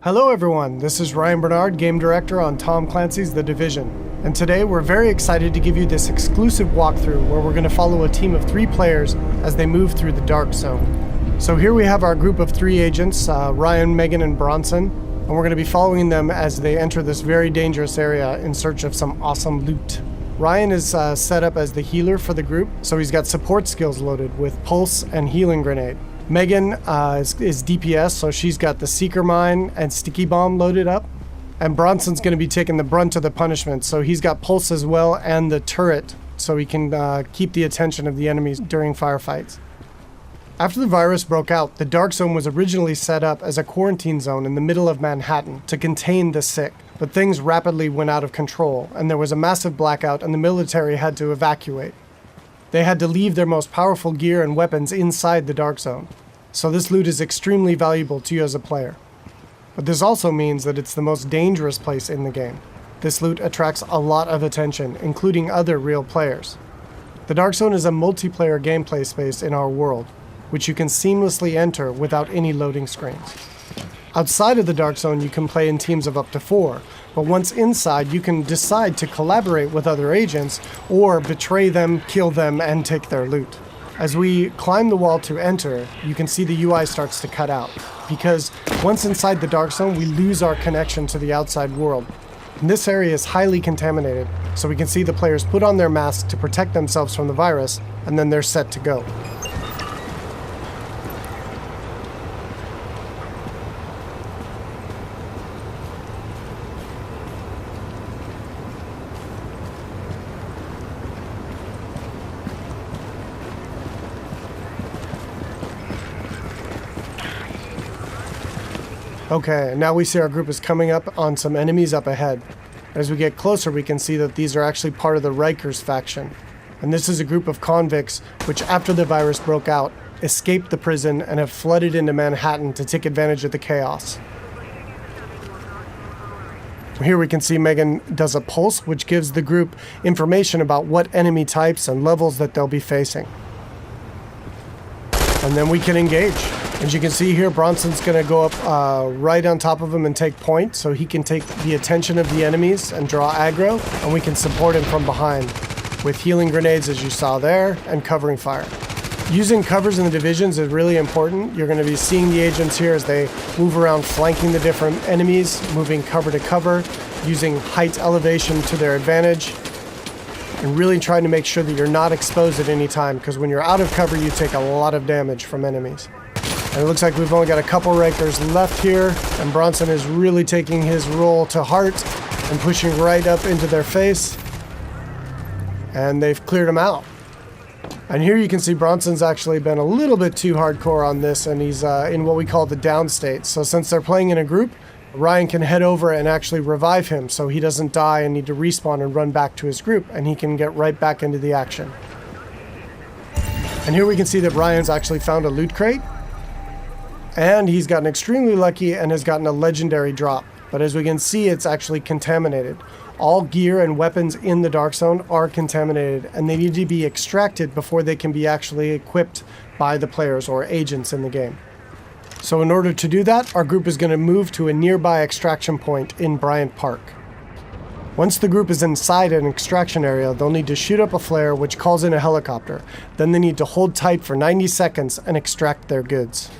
Hello everyone, this is Ryan Bernard, Game Director on Tom Clancy's The Division. And today we're very excited to give you this exclusive walkthrough where we're going to follow a team of 3 players as they move through the Dark Zone. So here we have our group of 3 agents, Ryan, Megan, and Bronson, and we're going to be following them as they enter this very dangerous area in search of some awesome loot. Ryan is set up as the healer for the group, so he's got support skills loaded with Pulse and Healing Grenade. Megan is DPS, so she's got the Seeker Mine and Sticky Bomb loaded up. And Bronson's going to be taking the brunt of the punishment, so he's got Pulse as well and the turret, so he can keep the attention of the enemies during firefights. After the virus broke out, the Dark Zone was originally set up as a quarantine zone in the middle of Manhattan to contain the sick. But things rapidly went out of control, and there was a massive blackout and the military had to evacuate. They had to leave their most powerful gear and weapons inside the Dark Zone, so this loot is extremely valuable to you as a player. But this also means that it's the most dangerous place in the game. This loot attracts a lot of attention, including other real players. The Dark Zone is a multiplayer gameplay space in our world, which you can seamlessly enter without any loading screens. Outside of the Dark Zone, you can play in teams of up to 4, but once inside, you can decide to collaborate with other agents or betray them, kill them, and take their loot. As we climb the wall to enter, you can see the UI starts to cut out, because once inside the Dark Zone, we lose our connection to the outside world. And this area is highly contaminated, so we can see the players put on their masks to protect themselves from the virus, and then they're set to go. Okay, now we see our group is coming up on some enemies up ahead. As we get closer, we can see that these are actually part of the Rikers faction. And this is a group of convicts which, after the virus broke out, escaped the prison and have flooded into Manhattan to take advantage of the chaos. Here we can see Megan does a pulse, which gives the group information about what enemy types and levels that they'll be facing. And then we can engage. As you can see here, Bronson's going to go up right on top of him and take point, so he can take the attention of the enemies and draw aggro, and we can support him from behind with healing grenades, as you saw there, and covering fire. Using covers in the divisions is really important. You're going to be seeing the agents here as they move around flanking the different enemies, moving cover to cover, using height elevation to their advantage, and really trying to make sure that you're not exposed at any time, because when you're out of cover, you take a lot of damage from enemies. And it looks like we've only got a couple Rikers left here, and Bronson is really taking his role to heart and pushing right up into their face. And they've cleared him out. And here you can see Bronson's actually been a little bit too hardcore on this, and he's in what we call the down state. So since they're playing in a group, Ryan can head over and actually revive him so he doesn't die and need to respawn and run back to his group, and he can get right back into the action. And here we can see that Ryan's actually found a loot crate. And he's gotten extremely lucky and has gotten a legendary drop. But as we can see, it's actually contaminated. All gear and weapons in the Dark Zone are contaminated, and they need to be extracted before they can be actually equipped by the players or agents in the game. So in order to do that, our group is going to move to a nearby extraction point in Bryant Park. Once the group is inside an extraction area, they'll need to shoot up a flare which calls in a helicopter. Then they need to hold tight for 90 seconds and extract their goods.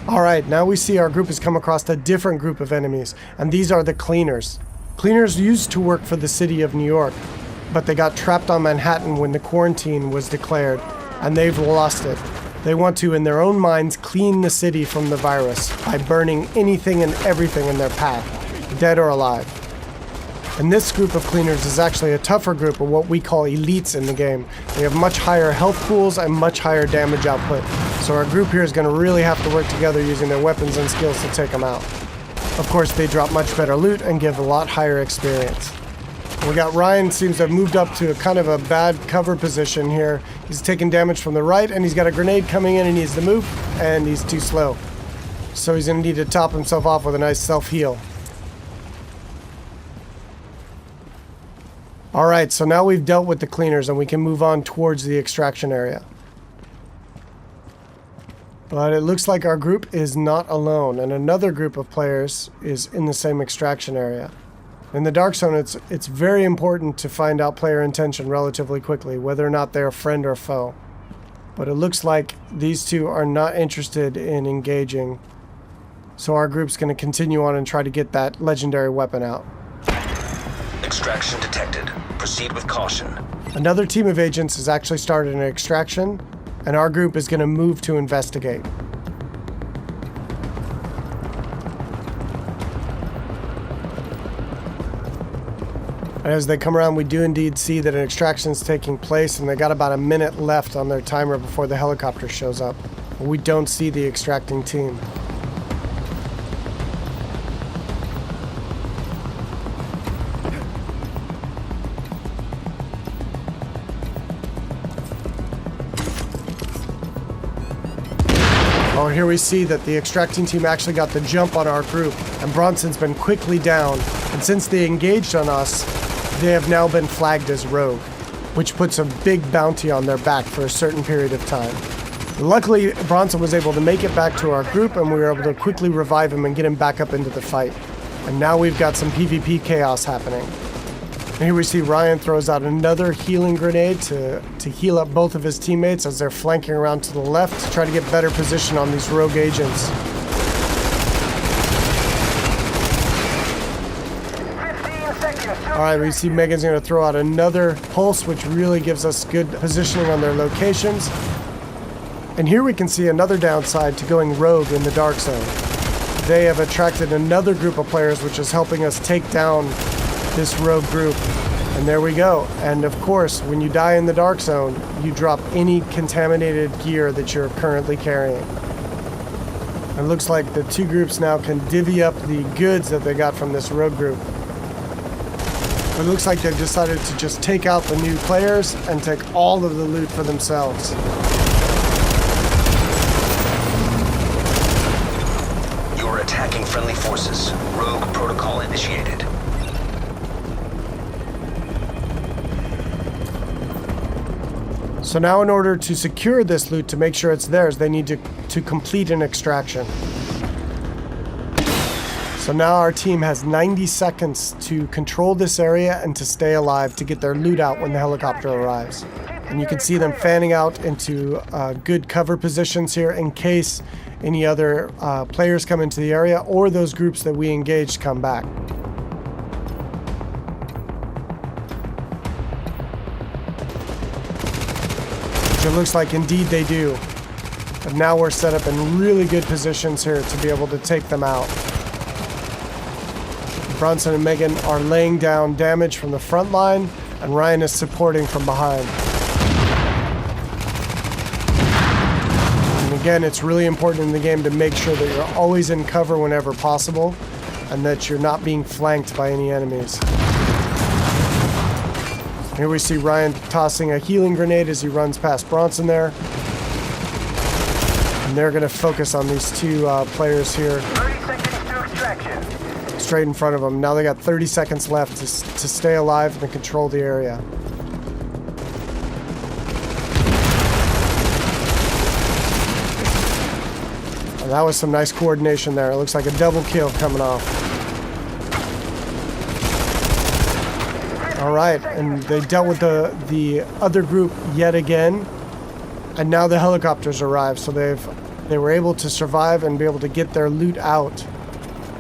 Alright, now we see our group has come across a different group of enemies, and these are the Cleaners. Cleaners used to work for the city of New York, but they got trapped on Manhattan when the quarantine was declared, and they've lost it. They want to, in their own minds, clean the city from the virus by burning anything and everything in their path, dead or alive. And this group of Cleaners is actually a tougher group of what we call elites in the game. They have much higher health pools and much higher damage output. So our group here is going to really have to work together using their weapons and skills to take them out. Of course, they drop much better loot and give a lot higher experience. We got Ryan seems to have moved up to a kind of a bad cover position here. He's taking damage from the right, and he's got a grenade coming in and he needs to move, and he's too slow. So he's going to need to top himself off with a nice self-heal. Alright, so now we've dealt with the Cleaners and we can move on towards the extraction area. But it looks like our group is not alone, and another group of players is in the same extraction area. In the Dark Zone, it's very important to find out player intention relatively quickly, whether or not they're a friend or foe. But it looks like these two are not interested in engaging, so our group's going to continue on and try to get that legendary weapon out. Extraction detected. Proceed with caution. Another team of agents has actually started an extraction, and our group is going to move to investigate. And as they come around, we do indeed see that an extraction is taking place, and they got about a minute left on their timer before the helicopter shows up. We don't see the extracting team. Oh, here we see that the extracting team actually got the jump on our group, and Bronson's been quickly down, and since they engaged on us, they have now been flagged as rogue, which puts a big bounty on their back for a certain period of time. Luckily, Bronson was able to make it back to our group, and we were able to quickly revive him and get him back up into the fight. And now we've got some PvP chaos happening. And here we see Ryan throws out another healing grenade to heal up both of his teammates as they're flanking around to the left to try to get better position on these rogue agents. Alright, we see Megan's going to throw out another pulse, which really gives us good positioning on their locations. And here we can see another downside to going rogue in the Dark Zone. They have attracted another group of players, which is helping us take down this rogue group. And there we go. And of course, when you die in the Dark Zone, you drop any contaminated gear that you're currently carrying. It looks like the two groups now can divvy up the goods that they got from this rogue group. It looks like they've decided to just take out the new players and take all of the loot for themselves. You are attacking friendly forces. Rogue protocol initiated. So now in order to secure this loot, to make sure it's theirs, they need to complete an extraction. So now our team has 90 seconds to control this area and to stay alive to get their loot out when the helicopter arrives. And you can see them fanning out into good cover positions here in case any other players come into the area or those groups that we engaged come back. Which it looks like indeed they do. But now we're set up in really good positions here to be able to take them out. Bronson and Megan are laying down damage from the front line, and Ryan is supporting from behind. And again, it's really important in the game to make sure that you're always in cover whenever possible, and that you're not being flanked by any enemies. Here we see Ryan tossing a healing grenade as he runs past Bronson there. And they're going to focus on these two players here. 30 seconds to extraction. Straight in front of them. Now they got 30 seconds left to stay alive and control the area. And that was some nice coordination there. It looks like a double kill coming off. All right, and they dealt with the other group yet again, and now the helicopters arrived. So they were able to survive and be able to get their loot out.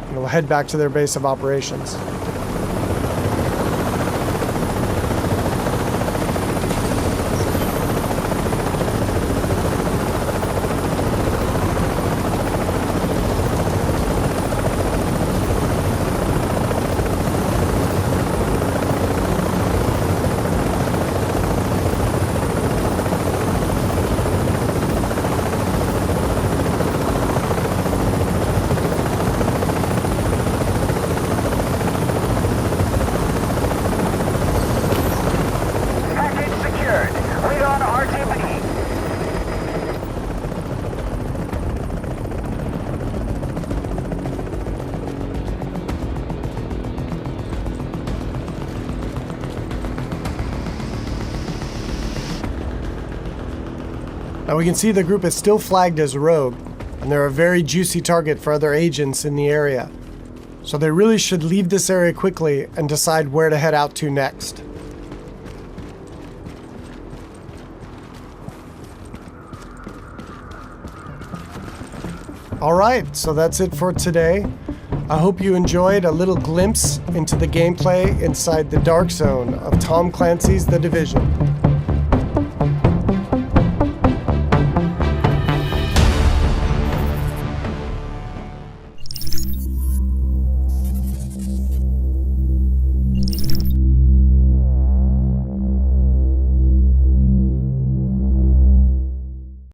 And we'll head back to their base of operations. Now we can see the group is still flagged as rogue, and they're a very juicy target for other agents in the area. So they really should leave this area quickly and decide where to head out to next. Alright, so that's it for today. I hope you enjoyed a little glimpse into the gameplay inside the dark zone of Tom Clancy's The Division.